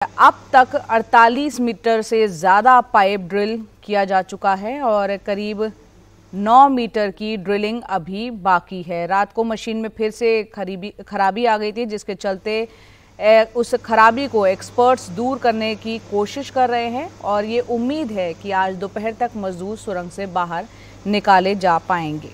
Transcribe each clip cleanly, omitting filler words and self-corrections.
अब तक 48 मीटर से ज़्यादा पाइप ड्रिल किया जा चुका है और करीब 9 मीटर की ड्रिलिंग अभी बाकी है। रात को मशीन में फिर से खराबी आ गई थी, जिसके चलते उस खराबी को एक्सपर्ट्स दूर करने की कोशिश कर रहे हैं और ये उम्मीद है कि आज दोपहर तक मजदूर सुरंग से बाहर निकाले जा पाएंगे।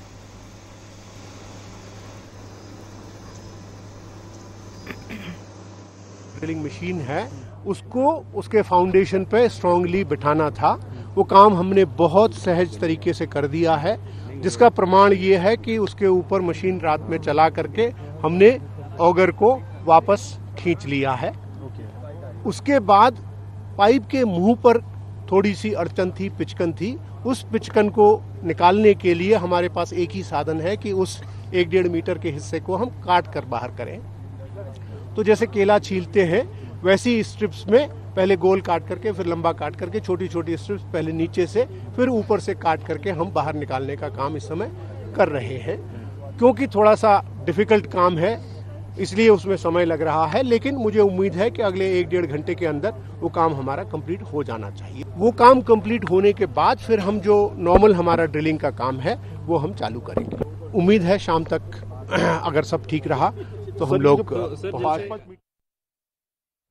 ड्रिलिंग मशीन है, उसको उसके फाउंडेशन पे स्ट्रांगली बिठाना था। वो काम हमने बहुत सहज तरीके से कर दिया है, जिसका प्रमाण ये है कि उसके ऊपर मशीन रात में चला करके हमने ऑगर को वापस खींच लिया है। उसके बाद पाइप के मुंह पर थोड़ी सी अड़चन थी, पिचकन थी। उस पिचकन को निकालने के लिए हमारे पास एक ही साधन है कि उस 1-1.5 मीटर के हिस्से को हम काट कर बाहर करें। तो जैसे केला छीलते हैं वैसी स्ट्रिप्स में पहले गोल काट करके, फिर लंबा काट करके, छोटी छोटी स्ट्रिप्स पहले नीचे से फिर ऊपर से काट करके हम बाहर निकालने का काम इस समय कर रहे हैं। क्योंकि थोड़ा सा डिफिकल्ट काम है, इसलिए उसमें समय लग रहा है, लेकिन मुझे उम्मीद है कि अगले 1-1.5 घंटे के अंदर वो काम हमारा कंप्लीट हो जाना चाहिए। वो काम कंप्लीट होने के बाद फिर हम जो नॉर्मल हमारा ड्रिलिंग का काम है वो हम चालू करेंगे। उम्मीद है शाम तक अगर सब ठीक रहा तो हम लोग।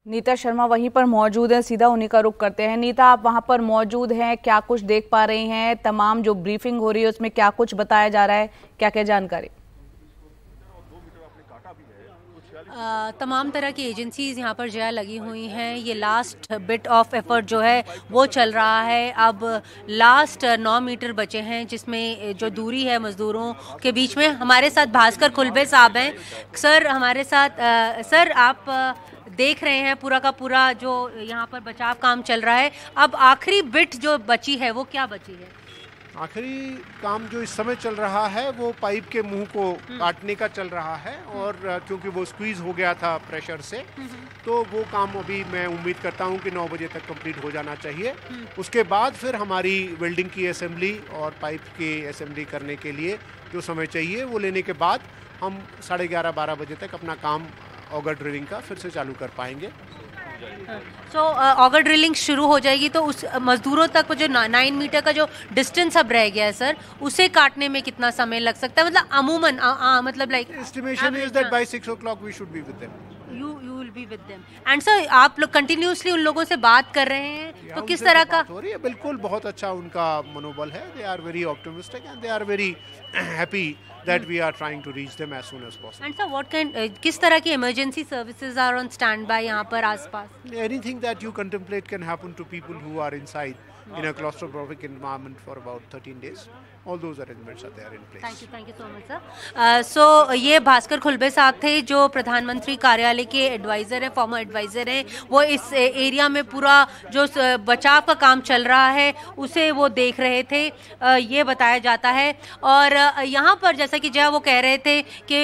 नीता शर्मा वहीं पर मौजूद हैं, सीधा उन्हीं का रुख करते हैं। नीता, आप वहां पर मौजूद हैं, क्या कुछ देख पा रही हैं? तमाम जो ब्रीफिंग हो रही है उसमें क्या कुछ बताया जा रहा है, क्या क्या जानकारी? तमाम तरह की एजेंसीज यहाँ पर जया लगी हुई हैं। ये लास्ट बिट ऑफ एफर्ट जो है वो चल रहा है। अब लास्ट 9 मीटर बचे हैं, जिसमें जो दूरी है मजदूरों के बीच में। हमारे साथ भास्कर खुलबे साहब हैं। सर हमारे साथ सर आप देख रहे हैं पूरा का पूरा जो यहाँ पर बचाव काम चल रहा है। अब आखिरी बिट जो बची है वो क्या बची है? आखिरी काम जो इस समय चल रहा है वो पाइप के मुंह को काटने का चल रहा है, और क्योंकि वो स्क्वीज हो गया था प्रेशर से, तो वो काम अभी मैं उम्मीद करता हूँ कि 9 बजे तक कंप्लीट हो जाना चाहिए। उसके बाद फिर हमारी वेल्डिंग की असेंबली और पाइप की असेंबली करने के लिए जो समय चाहिए वो लेने के बाद हम 11:30-12 बजे तक अपना काम ऑगर ड्रिलिंग का फिर से चालू कर पाएंगे। ऑगर ड्रिलिंग शुरू हो जाएगी तो उस मजदूरों तक जो 9 मीटर का जो डिस्टेंस अब रह गया है सर, उसे काटने में कितना समय लग सकता है? मतलब अमूमन मतलब like estimation is that by 6 o'clock we should be with them. You will be with them. And sir आप लोग कंटिन्यूसली उन लोगों से बात कर रहे हैं, तो किस तरह का हो रही है? बिल्कुल बहुत अच्छा उनका मनोबल है। They are very optimistic and they are very happy that we are trying to reach them as soon as possible. And sir, what kind किस तरह की emergency services are on standby यहाँ पर आसपास? Anything that you contemplate can happen to people who are inside in a claustrophobic environment for about 13 days. All those arrangements are there in place. Thank you so much sir. So ये भास्कर खुलबे साहब थे जो प्रधानमंत्री कार्यालय के adviser हैं, farmer adviser हैं। वो इस एरिया में पूरा जो बचाव का काम चल रहा है उसे वो देख रहे थे, ये बताया जाता है। और यहाँ पर जैसा कि जया वो कह रहे थे कि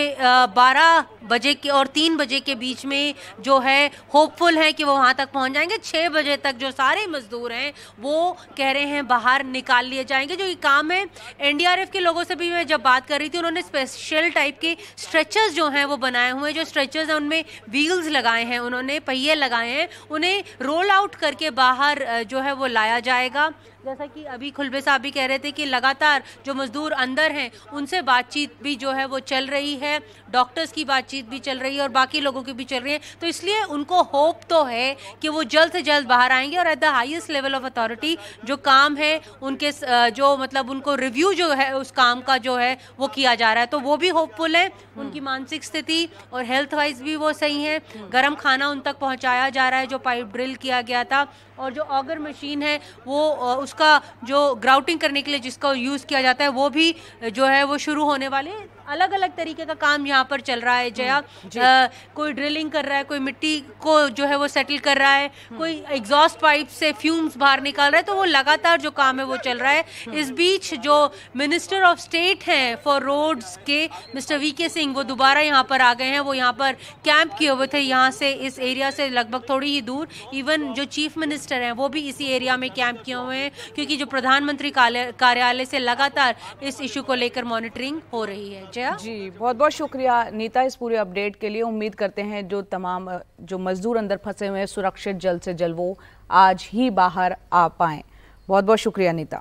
12 बजे के और 3 बजे के बीच में जो है होपफुल है कि वो वहाँ तक पहुँच जाएंगे। 6 बजे तक जो सारे मजदूर हैं वो कह रहे हैं बाहर निकाल लिए जाएंगे। जो ये काम है, एनडीआरएफ के लोगों से भी मैं जब बात कर रही थी, उन्होंने स्पेशल टाइप के स्ट्रेचर्स जो हैं वो बनाए हुए हैं। जो स्ट्रेचर्स हैं उनमें व्हील्स लगाए हैं, उन्होंने पहिए लगाए हैं, उन्हें रोल आउट करके बाहर जो है वो लाया जाएगा। जैसा कि अभी खुलबे साहब भी कह रहे थे कि लगातार जो मजदूर अंदर हैं उनसे बातचीत भी जो है वो चल रही है, डॉक्टर्स की बातचीत भी चल रही है और बाकी लोगों की भी चल रही है। तो इसलिए उनको होप तो है कि वो जल्द से जल्द बाहर आएंगे और at the highest level of authority जो काम है उनके जो मतलब उनको रिव्यू जो है उस काम का जो है वो किया जा रहा है, तो वो भी होपफुल है। उनकी मानसिक स्थिति और हेल्थ वाइज भी वो सही है। गर्म खाना उन तक पहुँचाया जा रहा है जो पाइप ड्रिल किया गया था, और जो ऑगर मशीन है वो उसका जो ग्राउटिंग करने के लिए जिसका यूज़ किया जाता है वो भी जो है वो शुरू होने वाले। अलग अलग तरीके का काम यहाँ पर चल रहा है जया। कोई ड्रिलिंग कर रहा है, कोई मिट्टी को जो है वो सेटल कर रहा है, कोई एग्जॉस्ट पाइप से फ्यूम्स बाहर निकाल रहा है, तो वो लगातार जो काम है वो चल रहा है। इस बीच जो मिनिस्टर ऑफ स्टेट हैं फॉर रोड्स के मिस्टर वीके सिंह वो दोबारा यहाँ पर आ गए हैं। वो यहाँ पर कैंप किए हुए थे, यहाँ से इस एरिया से लगभग थोड़ी ही दूर। इवन जो चीफ मिनिस्टर हैं वो भी इसी एरिया में कैंप किए हुए हैं, क्योंकि जो प्रधानमंत्री कार्यालय से लगातार इस इशू को लेकर मॉनिटरिंग हो रही है। जया जी, बहुत बहुत शुक्रिया नीता इस पूरे अपडेट के लिए। उम्मीद करते हैं जो तमाम जो मजदूर अंदर फंसे हुए हैं सुरक्षित जल्द से जल्द वो आज ही बाहर आ पाएं। बहुत बहुत शुक्रिया नीता।